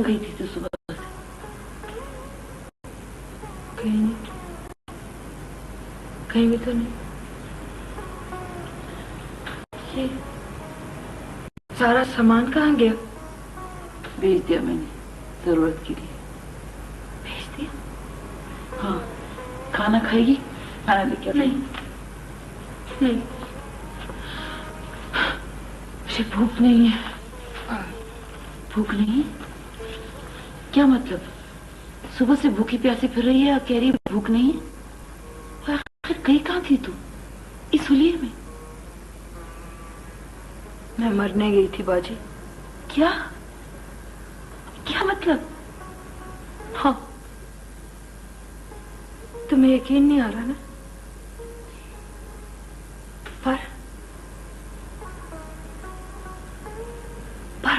गई थी तू सुबह से? कहीं नहीं, कहीं भी तो नहीं। ये सारा सामान कहाँ गया? भेज दिया मैंने, जरूरत के लिए। भेज दिया? हाँ। खाना खाएगी? खाना लेके? नहीं नहीं, मुझे भूख नहीं है। भूख नहीं? क्या मतलब? सुबह से भूखी प्यासी फिर रही है और कह रही भूख नहीं है? आखिर गई कहाँ थी तू इस हुलिये में? मैं मरने गई थी बाजी। क्या? क्या मतलब? हाँ, तुम्हें यकीन नहीं आ रहा ना? पर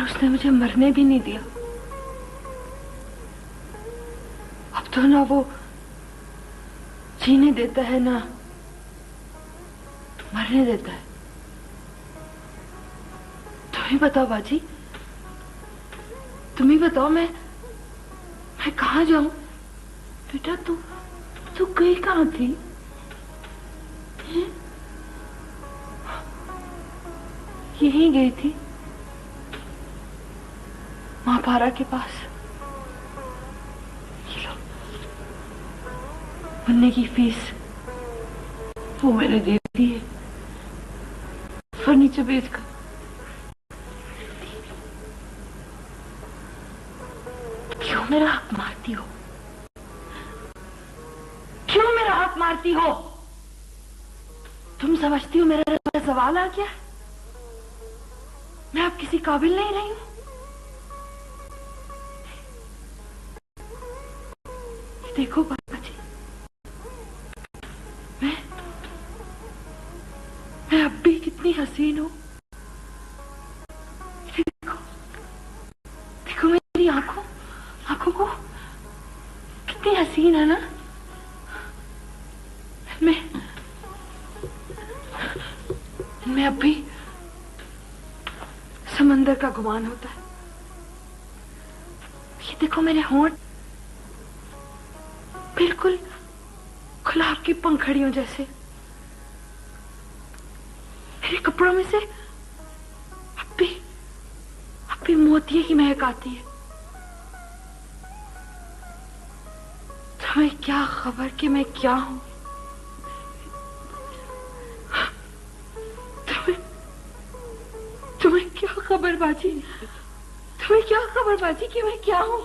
उसने मुझे मरने भी नहीं दिया। अब तो ना वो जीने देता है ना मरने देता है। तुम ही बताओ बाजी, तुम ही बताओ, मैं कहाँ जाऊं? बेटा तू गई कहाँ थी? यहीं गई थी, महापारा के पास। ये लो, मुन्ने की फीस वो मैंने दे दी है, फर्नीचर बेचकर। क्यों मेरा हाथ मारती हो? क्यों मेरा हाथ मारती हो? तुम समझती हो मेरा सवाल आ गया? मैं अब किसी काबिल नहीं रही हूं? देखो बाजी, मैं अब भी कितनी हसीन हूं। देखो देखो मेरी आंखों को, कितनी हसीन है ना? मैं अब भी समंदर का गुमान होता है। ये देखो मेरे होंठ, बिल्कुल गुलाब की पंखड़ियों जैसे। मेरे कपड़ों में से अब भी मोतिये की महक आती है। तुम्हें क्या खबर कि मैं क्या हूं? तुम्हें क्या खबर बाजी? तुम्हें क्या खबर बाजी कि मैं क्या हूं?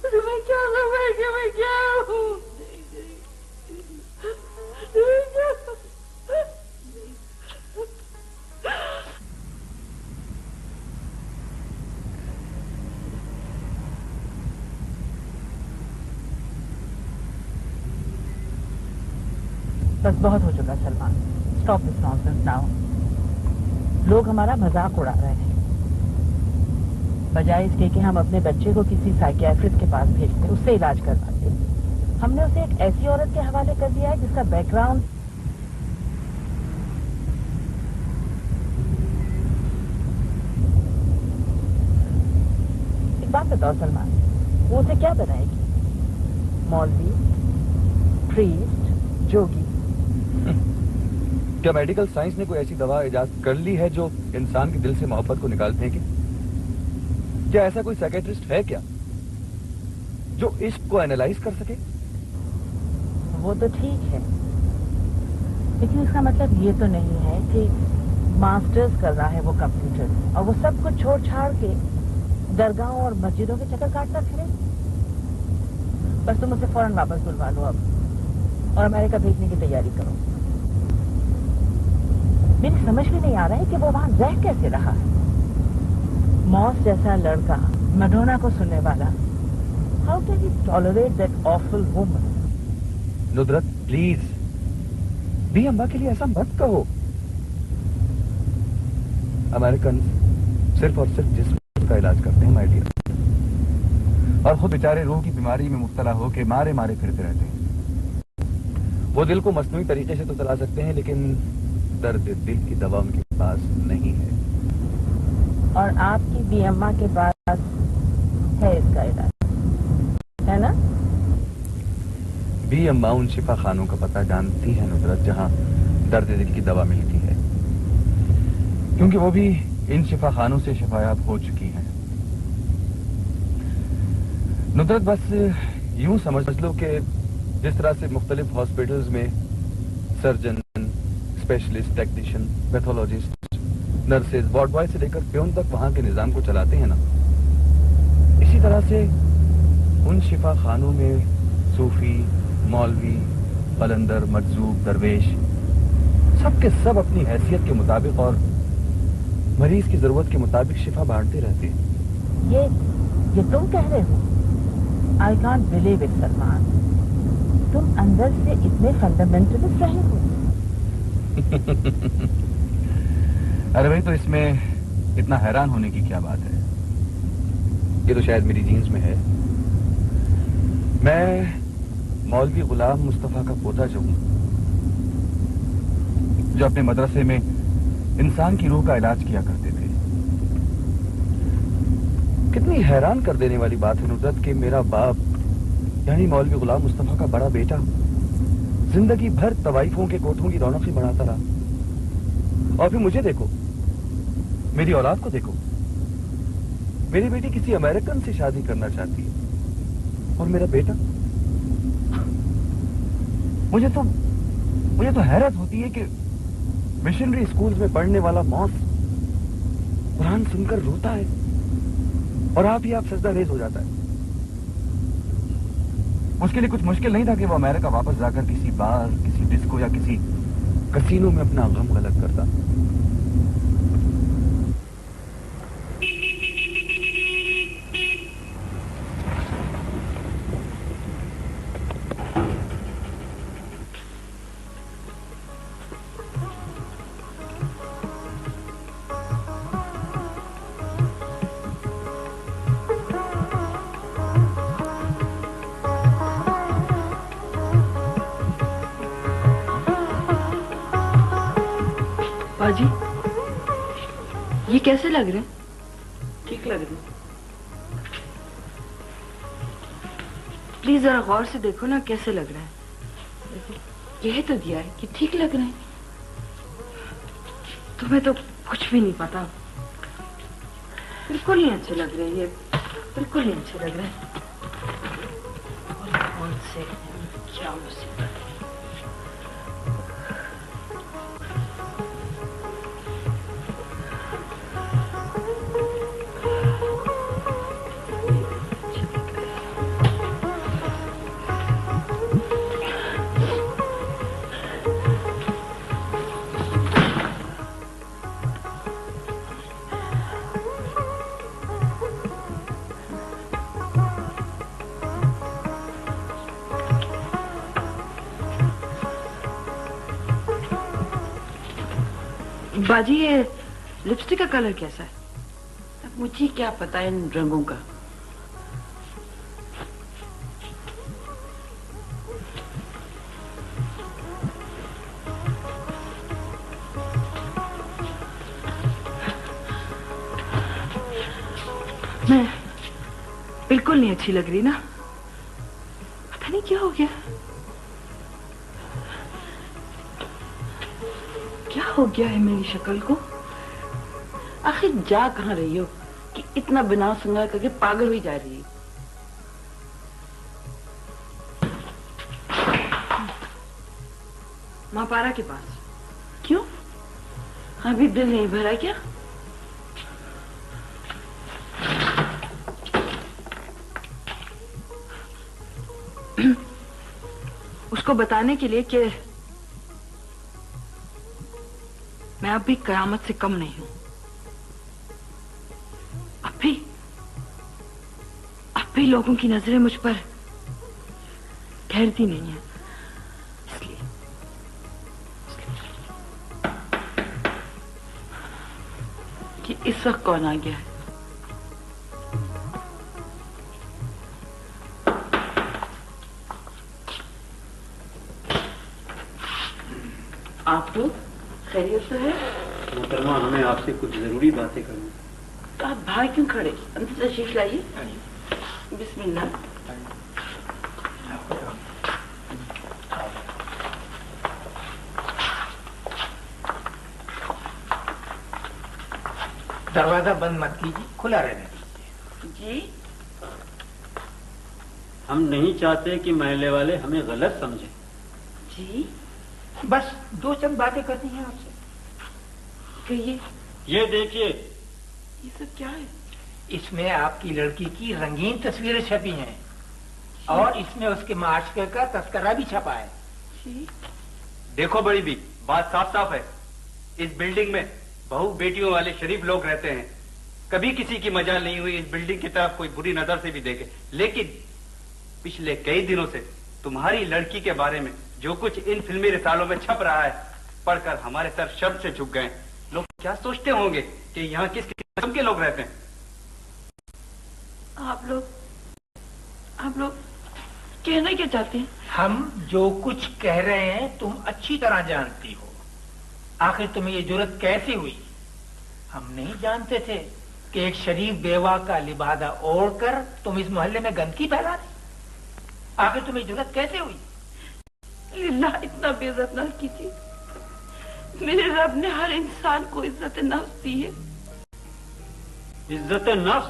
तुम्हें क्या खबर कि मैं क्या हूं? बस बहुत हो चुका Salman, stop this nonsense now. लोग हमारा मजाक उड़ा रहे हैं, बजाय इसके कि हम अपने बच्चे को किसी साइकियाट्रिस्ट के पास भेजते, उससे इलाज करवाते। हमने उसे एक ऐसी औरत के हवाले कर दिया है जिसका बैकग्राउंड एक बात बताओ सलमान, वो उसे क्या बनाएगी? मौलवी, प्रीस्ट, जोगी? क्या मेडिकल साइंस ने कोई ऐसी दवा इजाद कर ली है जो इंसान के दिल से मोहब्बत को निकाल फेंके? क्या ऐसा कोई साइकियाट्रिस्ट है क्या जो इश्क को एनालाइज कर सके? वो तो ठीक है, लेकिन इसका मतलब ये तो नहीं है कि मास्टर्स कर रहा है वो कंप्यूटर और वो सब कुछ छोड़ छाड़ के दरगाहों और मस्जिदों के चक्कर काटता फिरे। बस तुम उसे फौरन वापस बुलवा लो अब और अमेरिका भेजने की तैयारी करो। मेरी समझ में नहीं आ रहा है कि वो वहां रह कैसे रहा है। मॉस जैसा लड़का, मडोना को सुनने वाला, how can he tolerate that awful woman? नुदरत please, भी अम्मा के लिए ऐसा मत कहो। अमेरिकन सिर्फ और सिर्फ जिस्म का इलाज करते हैं माय डियर, और खुद बेचारे रूह की बीमारी में मुब्तला होकर मारे मारे फिरते रहते हैं। वो दिल को मस्नूई तरीके से तो चला सकते हैं, लेकिन दर्द दिल की दवा उनके पास नहीं है। और आपकी भी अम्मा के पास है इसका इलाज, है ना? भी अम्मा उन शिफा खानों का पता जानती है नुसरत, जहां दर्द दिल की दवा मिलती है, क्योंकि वो भी इन शिफा खानों से शिफायाब हो चुकी हैं। नुसरत, बस यूं समझ लो कि जिस तरह से मुख्तलिफ हॉस्पिटल्स में surgeon, specialist, technician, pathologist, nurses, ward boy से लेकर प्योन तक वहां के निजाम को चलाते हैं ना, इसी तरह से उन शिफा खानों में सूफी, मौलवी, कलंदर, मजजूब, दरवेश, सब के सब अपनी हैसियत के मुताबिक और मरीज की जरूरत के मुताबिक शिफा बांटते रहते हैं। ये तुम कह रहे हो? I can't believe it Salman, तुम अंदर से इतने फंडामेंटलिस्ट रहे हो। अरे भाई, तो इसमें इतना हैरान होने की क्या बात है? ये तो शायद मेरी जीन्स में है। मैं मौलवी गुलाम मुस्तफा का पोता जो हूं, जो अपने मदरसे में इंसान की रूह का इलाज किया करते थे। कितनी हैरान कर देने वाली बात है नुसरत कि मेरा बाप यानी मौलवी गुलाम मुस्तफा का बड़ा बेटा जिंदगी भर तवाइफों के कोठों की रौनक ही बढ़ाता रहा, और फिर मुझे देखो, मेरी औलाद को देखो, मेरी बेटी किसी अमेरिकन से शादी करना चाहती है, और मेरा बेटा, मुझे तो हैरत होती है कि मिशनरी स्कूल्स में पढ़ने वाला मौस कुरान सुनकर रोता है और आप सजदा रेज हो जाता है। उसके लिए कुछ मुश्किल नहीं था कि वो अमेरिका वापस जाकर किसी बार, किसी डिस्को या किसी कसीनो में अपना गम गलत करता। बाजी, ये कैसे लग रहे हैं? ठीक लग रही। प्लीज जरा गौर से देखो ना, कैसे लग रहा है? यह तो दिया है कि ठीक लग रहे हैं। तुम्हें तो कुछ भी नहीं पता, बिल्कुल नहीं अच्छे लग रहे हैं, ये बिल्कुल नहीं अच्छे लग रहे हैं। कौन से क्या मुसीबत। बाजी, ये लिपस्टिक का कलर कैसा है? अब मुझे क्या पता इन रंगों का। मैं बिल्कुल नहीं अच्छी लग रही ना, पता नहीं क्या हो गया। क्या हो गया है मेरी शक्ल को? आखिर जा कहाँ रही हो कि इतना बिना श्रृंगार करके पागल हुई जा रही है? माँ पारा के पास। क्यों? अभी दिल नहीं भरा क्या? उसको बताने के लिए कि मैं अब भी कयामत से कम नहीं हूं। अब भी लोगों की नजरें मुझ पर ठहरती नहीं है, इसलिए कि इस वक्त कौन आ गया है? आप लोग खैरियत से है? मोहतरमा, हमें आपसे कुछ जरूरी बातें करनी। तो आप बाहर क्यों खड़े? अंदर तशरीफ लाइए। बिस्मिल्लाह। दरवाजा बंद मत कीजिए, खुला रहने दीजिए। जी हम नहीं चाहते कि महल्ले वाले हमें गलत समझें। जी बस दो चंद बातें करनी है आपसे। कहिए। ये देखिए, ये सब क्या है? इसमें आपकी लड़की की रंगीन तस्वीरें छपी हैं और इसमें उसके माशरे का तस्करा भी छपा है। जी देखो बड़ी बी, बात साफ साफ है। इस बिल्डिंग में बहू बेटियों वाले शरीफ लोग रहते हैं। कभी किसी की मजाल नहीं हुई इस बिल्डिंग की तरफ कोई बुरी नजर से भी देखे। लेकिन पिछले कई दिनों से तुम्हारी लड़की के बारे में जो कुछ इन फिल्मी रिसालों में छप रहा है, पढ़कर हमारे सर शर्म से झुक गए। लोग क्या सोचते होंगे कि यहाँ किस किस्म के लोग रहते हैं। आप लोग कहना क्या चाहते हैं? हम जो कुछ कह रहे हैं तुम अच्छी तरह जानती हो। आखिर तुम्हें ये जुर्रत कैसे हुई? हम नहीं जानते थे कि एक शरीफ बेवा का लिबादा ओढ़कर तुम इस मोहल्ले में गंदगी फैला रही। आखिर तुम्हें जुर्रत कैसे हुई? लिल्लाह, इतना बेइज्जत ना कीजिए। मेरे रब ने हर इंसान को इज्जत नफ्स दी है। इज्जत नफ्स?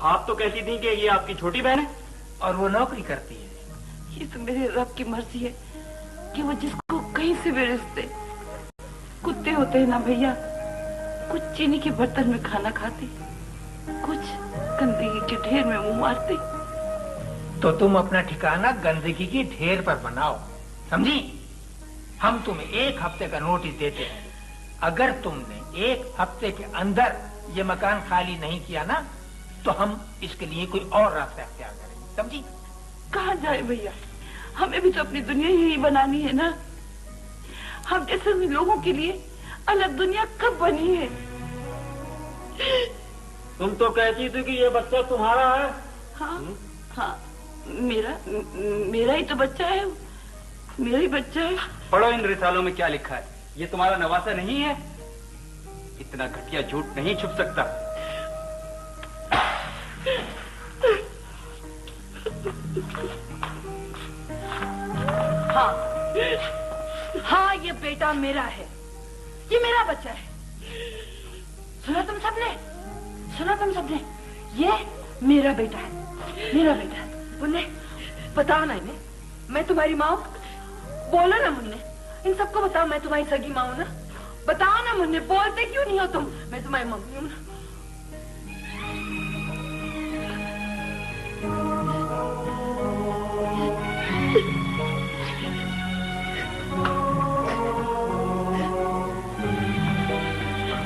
आप तो कहती थी कि ये आपकी छोटी बहन है और वो नौकरी करती है। ये तो मेरे रब की मर्जी है कि वो जिसको कहीं से भी रिश्ते कुत्ते होते हैं ना भैया, कुछ चीनी के बर्तन में खाना खाते, कुछ गंदगी के ढेर में मुंह मारते। तो तुम अपना ठिकाना गंदगी के ढेर पर बनाओ, समझी? हम तुम्हें 1 हफ्ते का नोटिस देते हैं। अगर तुमने 1 हफ्ते के अंदर ये मकान खाली नहीं किया ना, तो हम इसके लिए कोई और रास्ता अख्तियार करेंगे, समझी? कहाँ जाए भैया, हमें भी तो अपनी दुनिया ही बनानी है ना। हम जैसे लोगों के लिए अलग दुनिया कब बनी है? तुम तो कहती थी कि ये बच्चा तुम्हारा है। हाँ हाँ, मेरा ही तो बच्चा है, मेरा ही बच्चा है। पढ़ो इन रिसालों में क्या लिखा है। ये तुम्हारा नवासा नहीं है। इतना घटिया झूठ नहीं छुप सकता। हाँ हाँ, ये बेटा मेरा है, ये मेरा बच्चा है। सुना तुम सबने, ये मेरा बेटा है, मेरा बेटा है। मुन्ने बताओ ना इन्हें, मैं तुम्हारी माँ हूँ। बोलो ना मुन्ने, इन सबको बताओ मैं तुम्हारी सगी माँ हूँ ना। बताओ ना मुन्ने, बोलते क्यों नहीं हो तुम? मैं तुम्हारी मम्मी हूँ ना।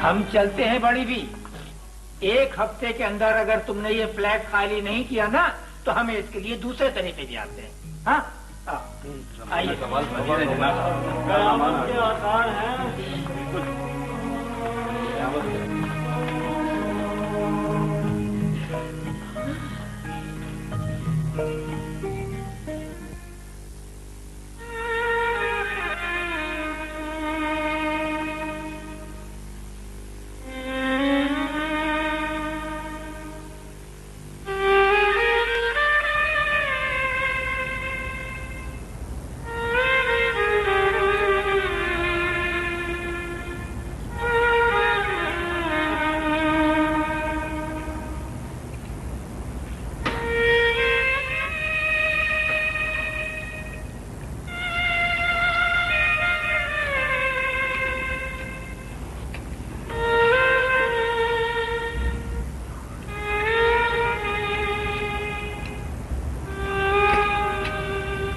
हम चलते हैं बड़ी भी। 1 हफ्ते के अंदर अगर तुमने ये फ्लैट खाली नहीं किया ना, तो हमें इसके लिए दूसरे तरीके भी आते हैं। हाँ आइए। कयामत के आसार हैं।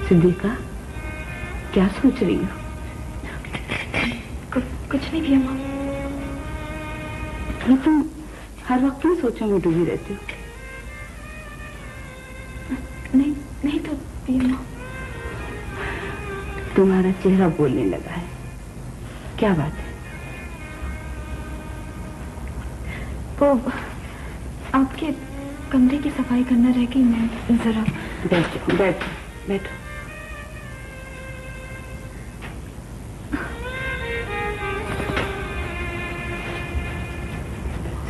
सिद्दीका, क्या सोच रही हो? कुछ नहीं किया माँ। तुम हर वक्त क्यों सोचों में डूबी रहती हो? नहीं तो पिया माँ। तुम्हारा चेहरा बोलने लगा है, क्या बात है? वो आपके कमरे की सफाई करना रह गई, मैं जरा। बैठो।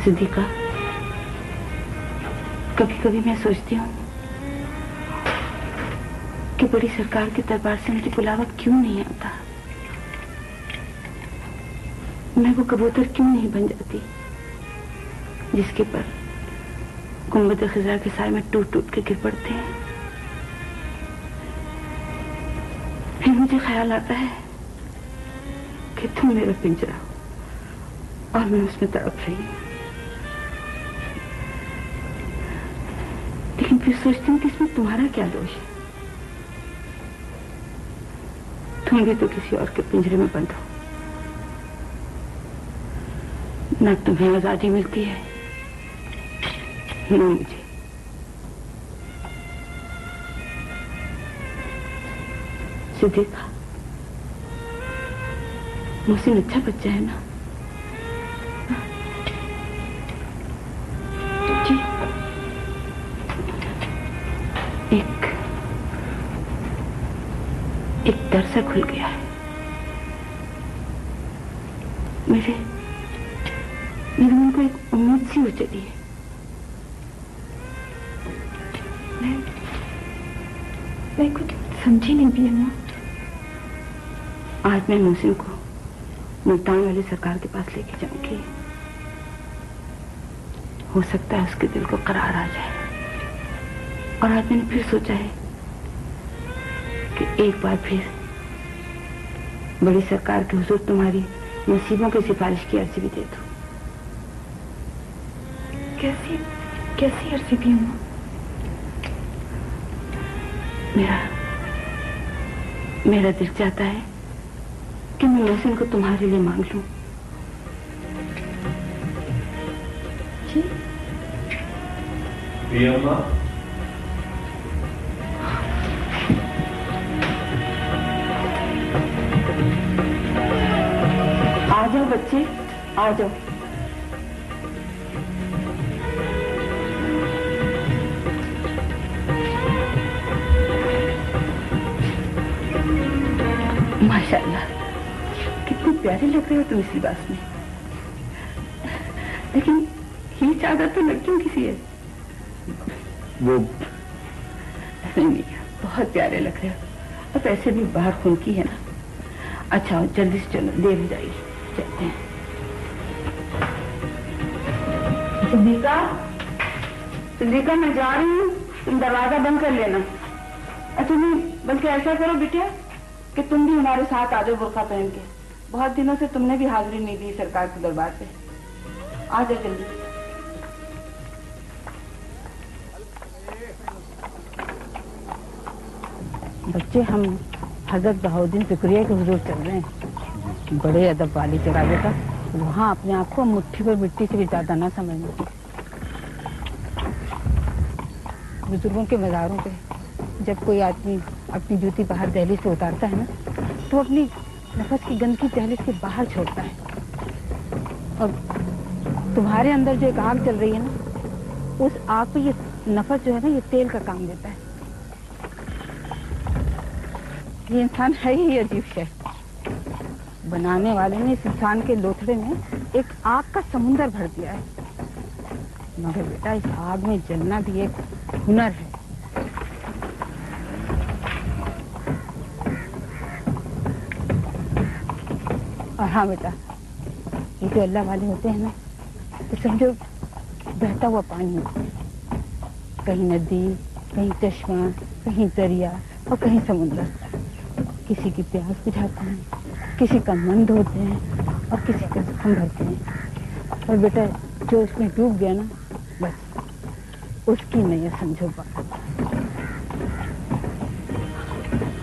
सिद्दीका, कभी कभी मैं सोचती हूँ कि बड़ी सरकार के दरबार से मुझे बुलावा क्यों नहीं आता। मैं वो कबूतर क्यों नहीं बन जाती जिसके पर गुंबद खिज़रा के साए में टूट टूट के गिर पड़ते हैं। फिर मुझे ख्याल आता है कि तुम मेरा पिंजरा हो और मैं उसमें तड़प रही हूँ। लेकिन फिर सोचती हूँ कि इसमें तुम्हारा क्या दोष है। तुम भी तो किसी और के पिंजरे में बंद हो। न तुम्हें आजादी मिलती है न मुझे। देखा मोहसिन अच्छा बच्चा है ना? जी एक दरसा खुल गया है। मेरे मन को एक उम्मीद सी हो चली है। मैं कुछ समझी नहीं भी अम्मा। आज मैं मोहसिन को मुल्तान वाली सरकार के पास लेके जाऊंगी। हो सकता है उसके दिल को करार आ जाए। और आज मैंने फिर सोचा है कि एक बार फिर बड़ी सरकार के हुजूर तुम्हारी नसीबों की सिफारिश की अर्जी भी दे दो। कैसी अर्जी भी अम्मा? मेरा दिल चाहता है कि मैं मोहसिन को तुम्हारे लिए मांग लूं। जी अम्मा। आ जाओ बच्चे, आ जाओ। माशाअल्लाह, कितनी प्यारी लग रही हो तुम इस लिबास में। लेकिन ये चादर तो लड़कियों की सी है। वो नहीं, बहुत प्यारे लग रहे हो। अब ऐसे भी बाहर खून की है ना। अच्छा जल्दी से चलो, देर हो जाएगी, चलते हैं। सिद्दीका मैं जा रही हूँ, तुम दरवाजा बंद कर लेना। अच्छा नहीं, बल्कि ऐसा करो बेटा कि तुम भी हमारे साथ आ जाओ बुर्का पहन के। बहुत दिनों से तुमने भी हाजिरी नहीं दी सरकार के दरबार पे। आ जाओ जल्दी। बच्चे, हम हजरत बहाउद्दीन फिक्रिया के हुजूर चल रहे हैं। बड़े अदब वाली जगह बेटा, वहाँ अपने आप को मुट्ठी पर मिट्टी से भी ज्यादा ना समझना। बुजुर्गों के मज़ारों पे जब कोई आदमी अपनी जूती बाहर दहलीज से उतारता है ना, तो अपनी नफस की गंदगी दहलीज के बाहर छोड़ता है। और तुम्हारे अंदर जो एक आग चल रही है ना, उस आग पे ये नफस जो है ना, ये तेल का काम देता है। ये इंसान है ही अजीब शय। बनाने वाले ने इस इंसान के लोथड़े में एक आग का समुंदर भर दिया है। मगर बेटा, इस आग में जलना भी एक हुनर है। और हाँ बेटा, ये जो अल्लाह वाले होते हैं ना, तो समझो बहता हुआ पानी होता है। कहीं नदी, कहीं चश्मा, कहीं दरिया और कहीं समुंदर। किसी की प्यास बुझाते हैं, किसी का मन धोते हैं और किसी का जख्म भरते हैं। और बेटा, जो उसमें डूब गया ना, बस उसकी नैया समझो बात।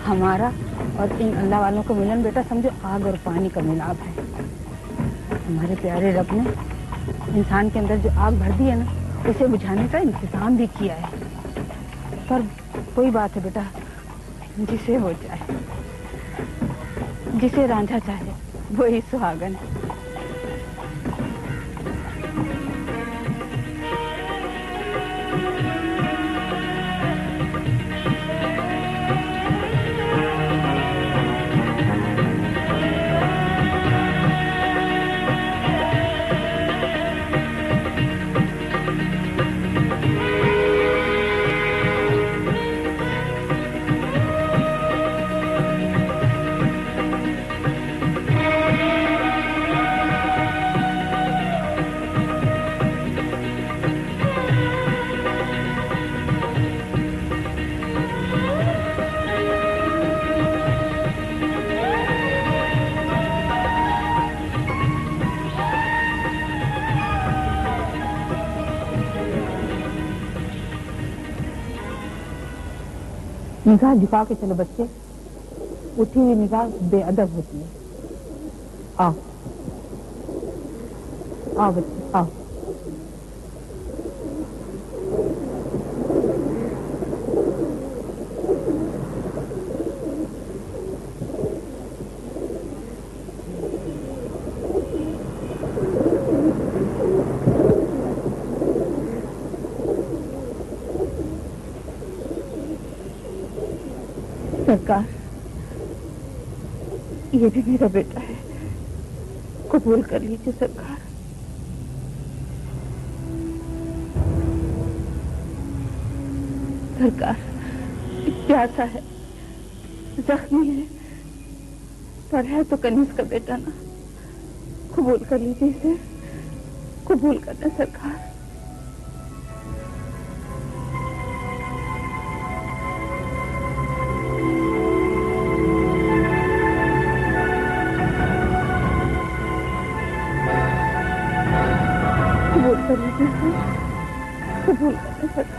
हमारा और इन अल्लाह वालों का मिलन बेटा समझो आग और पानी का मिलाप है। हमारे प्यारे रब ने इंसान के अंदर जो आग भर दी है ना, उसे बुझाने का इंतजाम भी किया है। पर कोई बात है बेटा, जिसे हो जाए, जिसे रांझा चाहे वो ही सुहागन है। निगाह झुका के चलो बच्चे, उठी हुई निगाह बेअदब होती है। आओ आओ बच्चे आओ। सरकार, ये भी मेरा बेटा है, कबूल कर लीजिए सरकार। सरकार, प्यासा है, जख्मी है, पर है तो कनीज का बेटा ना, कबूल कर लीजिए इसे, कबूल करना सरकार। कबूल करना सरकार।